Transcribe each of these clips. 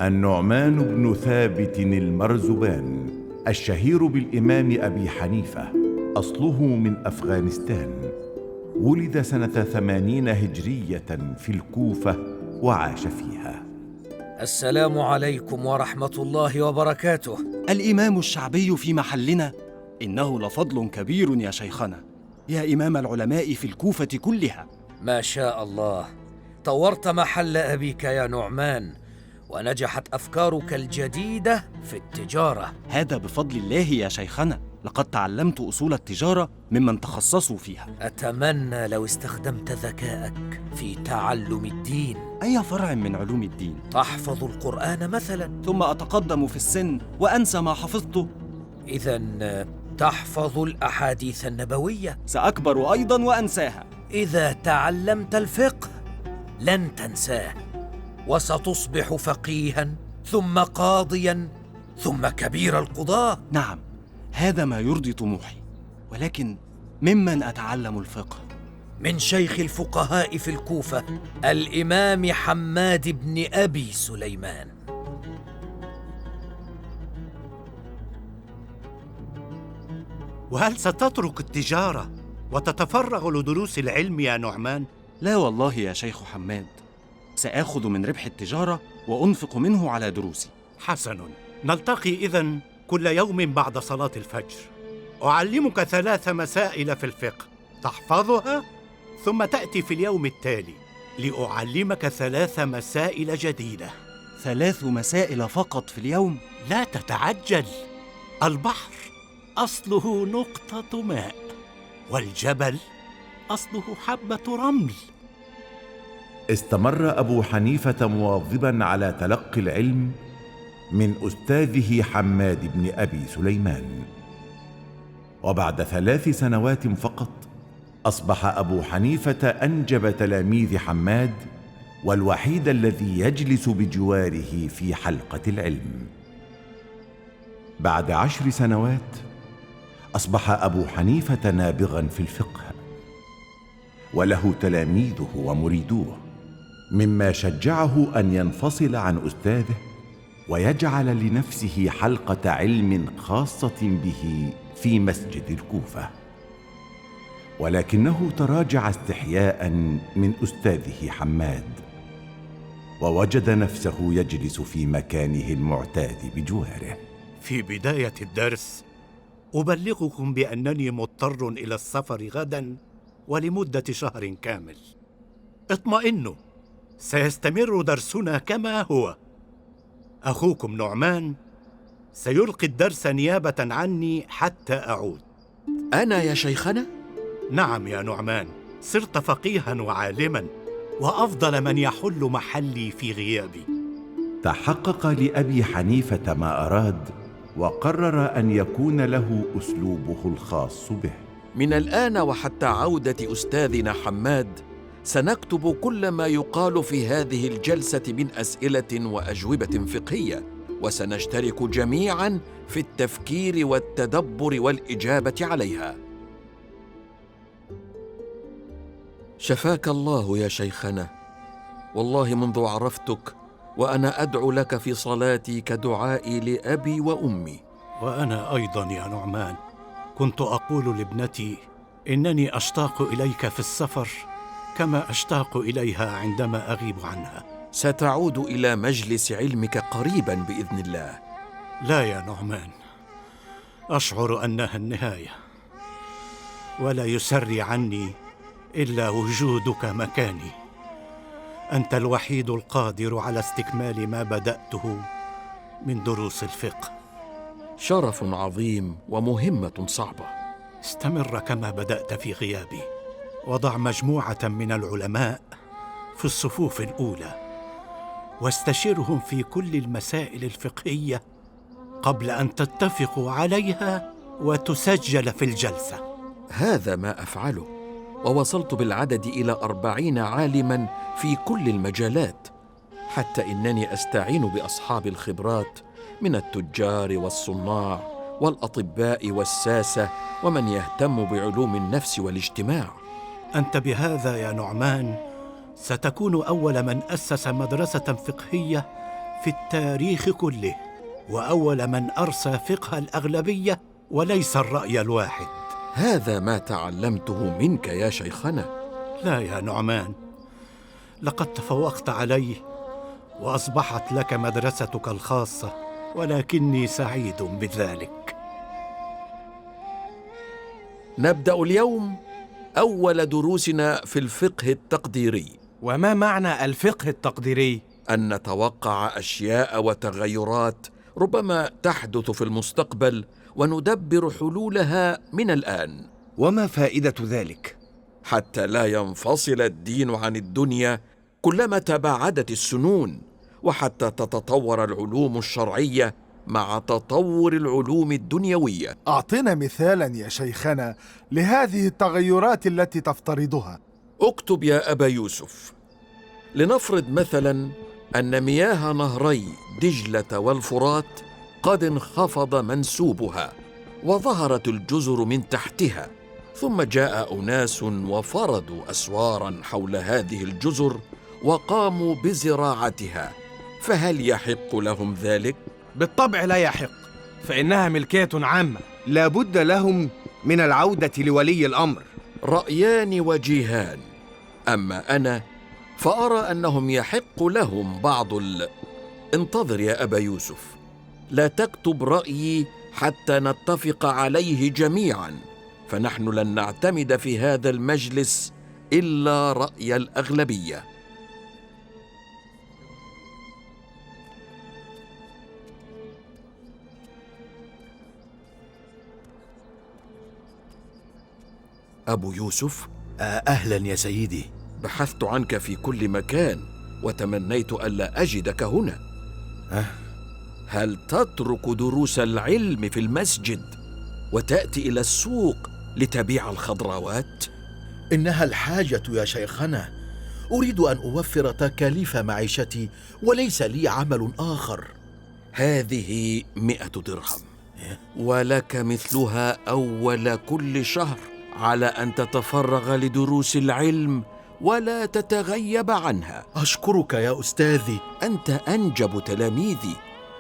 النعمان بن ثابت المرزبان الشهير بالإمام أبي حنيفة، أصله من أفغانستان، ولد سنة 80 هجرية في الكوفة وعاش فيها. السلام عليكم ورحمة الله وبركاته. الإمام الشعبي في محلنا، إنه لفضل كبير يا شيخنا، يا إمام العلماء في الكوفة كلها. ما شاء الله، طورت محل أبيك يا نعمان، ونجحت أفكارك الجديدة في التجارة. هذا بفضل الله يا شيخنا، لقد تعلمت أصول التجارة ممن تخصصوا فيها. أتمنى لو استخدمت ذكاءك في تعلم الدين. أي فرع من علوم الدين؟ تحفظ القرآن مثلا، ثم أتقدم في السن وأنسى ما حفظته. إذن تحفظ الأحاديث النبوية. سأكبر أيضا وأنساها. إذا تعلمت الفقه لن تنساه، وستصبح فقيها ثم قاضيا ثم كبير القضاة. نعم، هذا ما يرضي طموحي، ولكن ممن أتعلم الفقه؟ من شيخ الفقهاء في الكوفة، الإمام حماد بن أبي سليمان. وهل ستترك التجارة وتتفرغ لدروس العلم يا نعمان؟ لا والله يا شيخ حماد، سآخذ من ربح التجارة وأنفق منه على دروسي. حسن، نلتقي إذن كل يوم بعد صلاة الفجر. أعلمك 3 مسائل في الفقه تحفظها، ثم تأتي في اليوم التالي لأعلمك 3 مسائل جديدة. 3 مسائل فقط في اليوم؟ لا تتعجل، البحر أصله نقطة ماء، والجبل أصله حبة رمل. استمر أبو حنيفة مواظبا على تلقي العلم من أستاذه حماد بن أبي سليمان، وبعد 3 سنوات فقط أصبح أبو حنيفة أنجب تلاميذ حماد، والوحيد الذي يجلس بجواره في حلقة العلم. بعد 10 سنوات أصبح أبو حنيفة نابغا في الفقه، وله تلاميذه ومريدوه، مما شجعه أن ينفصل عن أستاذه ويجعل لنفسه حلقة علم خاصة به في مسجد الكوفة، ولكنه تراجع استحياء من أستاذه حماد، ووجد نفسه يجلس في مكانه المعتاد بجواره. في بداية الدرس أبلغكم بأنني مضطر إلى السفر غداً ولمدة شهر كامل. اطمئنوا، سيستمر درسنا كما هو. أخوكم نعمان سيلقي الدرس نيابة عني حتى أعود. أنا يا شيخنا؟ نعم يا نعمان، صرت فقيها وعالما، وأفضل من يحل محلي في غيابي. تحقق لأبي حنيفة ما أراد، وقرر أن يكون له أسلوبه الخاص به. من الآن وحتى عودة أستاذنا حماد سنكتب كل ما يقال في هذه الجلسة من أسئلة وأجوبة فقهية، وسنشترك جميعاً في التفكير والتدبر والإجابة عليها. شفاك الله يا شيخنا، والله منذ عرفتك وأنا أدعو لك في صلاتي كدعائي لأبي وأمي. وأنا أيضا يا نعمان كنت أقول لابنتي إنني أشتاق إليك في السفر كما أشتاق إليها عندما أغيب عنها. ستعود إلى مجلس علمك قريبا بإذن الله. لا يا نعمان، أشعر أنها النهاية، ولا يسري عني إلا وجودك مكاني. أنت الوحيد القادر على استكمال ما بدأته من دروس الفقه. شرف عظيم ومهمة صعبة. استمر كما بدأت في غيابي، وضع مجموعة من العلماء في الصفوف الأولى، واستشرهم في كل المسائل الفقهية قبل أن تتفقوا عليها وتسجل في الجلسة. هذا ما أفعله، ووصلت بالعدد إلى 40 عالماً في كل المجالات، حتى إنني أستعين بأصحاب الخبرات من التجار والصناع والأطباء والساسة ومن يهتم بعلوم النفس والاجتماع. أنت بهذا يا نعمان ستكون أول من أسس مدرسة فقهية في التاريخ كله، وأول من أرسى فقه الأغلبية وليس الرأي الواحد. هذا ما تعلمته منك يا شيخنا. لا يا نعمان، لقد تفوقت عليه وأصبحت لك مدرستك الخاصة، ولكني سعيد بذلك. نبدأ اليوم أول دروسنا في الفقه التقديري. وما معنى الفقه التقديري؟ أن نتوقع أشياء وتغيرات ربما تحدث في المستقبل وندبر حلولها من الآن. وما فائدة ذلك؟ حتى لا ينفصل الدين عن الدنيا كلما تباعدت السنون، وحتى تتطور العلوم الشرعية مع تطور العلوم الدنيوية. أعطنا مثالا يا شيخنا لهذه التغيرات التي تفترضها. اكتب يا أبا يوسف. لنفرض مثلا أن مياه نهري دجلة والفرات قد انخفض منسوبها وظهرت الجزر من تحتها، ثم جاء أناس وفرضوا أسوارا حول هذه الجزر وقاموا بزراعتها، فهل يحق لهم ذلك؟ بالطبع لا يحق، فإنها ملكية عامة، لا بد لهم من العودة لولي الأمر. رأيان وجيهان. أما أنا فأرى أنهم يحق لهم بعض انتظر يا أبا يوسف، لا تكتب رأيي حتى نتفق عليه جميعا، فنحن لن نعتمد في هذا المجلس إلا رأي الأغلبية. أبو يوسف. أهلا يا سيدي. بحثت عنك في كل مكان وتمنيت ألا أجدك هنا. هل تترك دروس العلم في المسجد وتأتي إلى السوق لتبيع الخضروات؟ إنها الحاجة يا شيخنا، أريد أن أوفر تكاليف معيشتي وليس لي عمل آخر. هذه 100 درهم، ولك مثلها أول كل شهر، على أن تتفرغ لدروس العلم ولا تتغيب عنها. أشكرك يا أستاذي. أنت أنجب تلاميذي،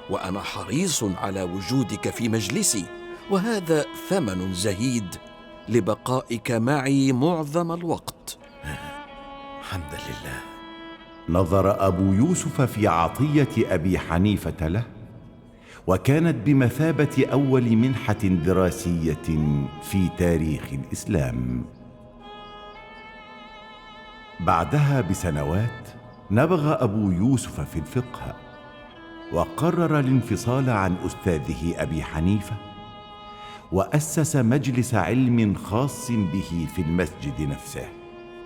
وأنا حريص على وجودك في مجلسي، وهذا ثمن زهيد لبقائك معي معظم الوقت. الحمد لله. نظر أبو يوسف في عطية أبي حنيفة له، وكانت بمثابة أول منحة دراسية في تاريخ الإسلام. بعدها بسنوات نبغ أبو يوسف في الفقه، وقرر الانفصال عن أستاذه أبي حنيفة، وأسس مجلس علم خاص به في المسجد نفسه.